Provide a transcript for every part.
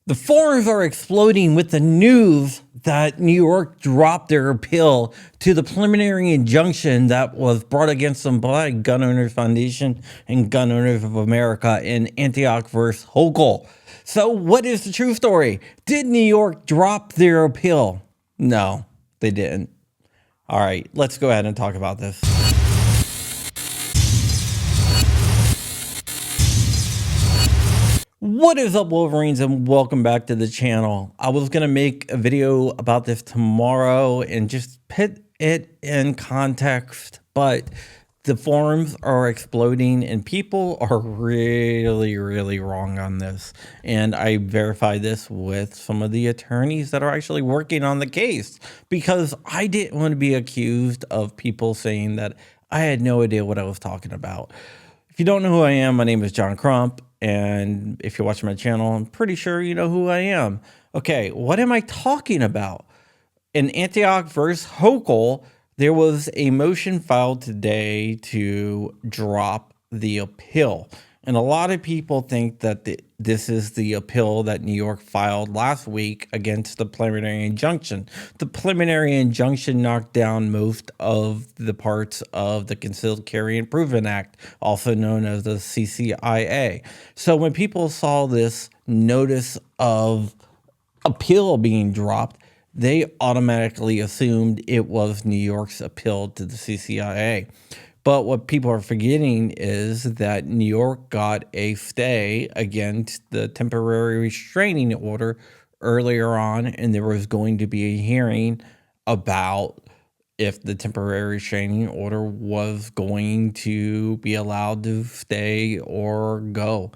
The forums are exploding with the news that New York dropped their appeal to the preliminary injunction that was brought against them by Gun Owners Foundation and Gun Owners of America in Antioch versus Hochul. So what is the true story? Did New York drop their appeal? No, they didn't. All right, let's go ahead and talk about this. What is up, Wolverines, and welcome back to the channel. I was going to make a video about this tomorrow and just put it in context, but the forums are exploding and people are really wrong on this. And I verified this with some of the attorneys that are actually working on the case because I didn't want to be accused of people saying that I had no idea what I was talking about. If you don't know who I am, my name is John Crump. And if you're watching my channel, I'm pretty sure you know who I am. Okay, what am I talking about? In Antioch versus Hochul, there was a motion filed today to drop the appeal. And a lot of people think that this is the appeal that New York filed last week against the preliminary injunction. The preliminary injunction knocked down most of the parts of the Concealed Carry Improvement Act, also known as the CCIA. So when people saw this notice of appeal being dropped, they automatically assumed it was New York's appeal to the CCIA. But what people are forgetting is that New York got a stay against the temporary restraining order earlier on, and there was going to be a hearing about if the temporary restraining order was going to be allowed to stay or go.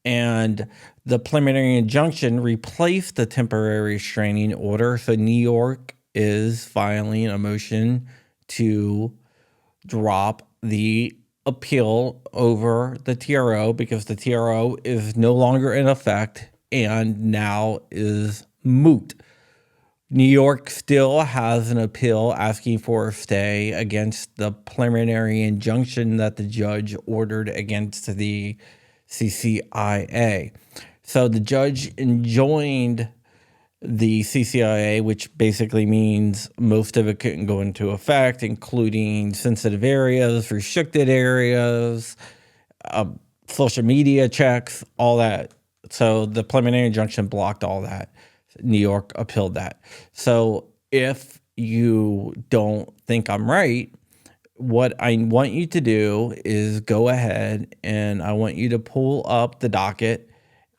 And the preliminary injunction replaced the temporary restraining order, so New York is filing a motion to drop the appeal over the TRO because the TRO is no longer in effect and now is moot. New York still has an appeal asking for a stay against the preliminary injunction that the judge ordered against the CCIA. So the judge enjoined the CCIA, which basically means most of it couldn't go into effect, including sensitive areas, restricted areas, social media checks, all that. So the preliminary injunction blocked all that. New York appealed that. So if you don't think I'm right, what I want you to do is go ahead and I want you to pull up the docket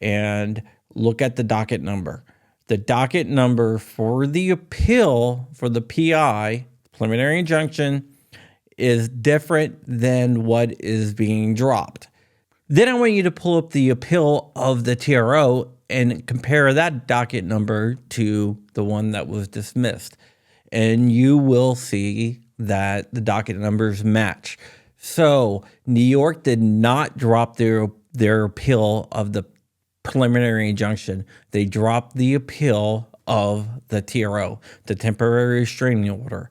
and look at the docket number. The docket number for the appeal for the PI, preliminary injunction, is different than what is being dropped. Then I want you to pull up the appeal of the TRO and compare that docket number to the one that was dismissed. And you will see that the docket numbers match. So New York did not drop their appeal of the preliminary injunction. They dropped the appeal of the TRO, the temporary restraining order.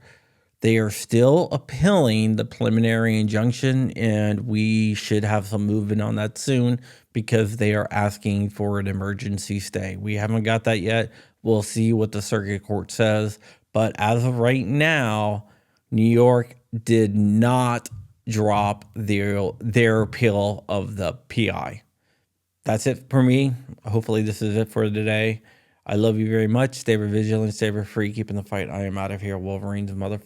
They are still appealing the preliminary injunction, and we should have some movement on that soon because they are asking for an emergency stay. We haven't got that yet. We'll see what the circuit court says. But as of right now, New York did not drop their appeal of the PI. That's it for me. Hopefully this is it for today. I love you very much. Stay vigilant, stay free, keeping the fight. I am out of here, Wolverines, mother.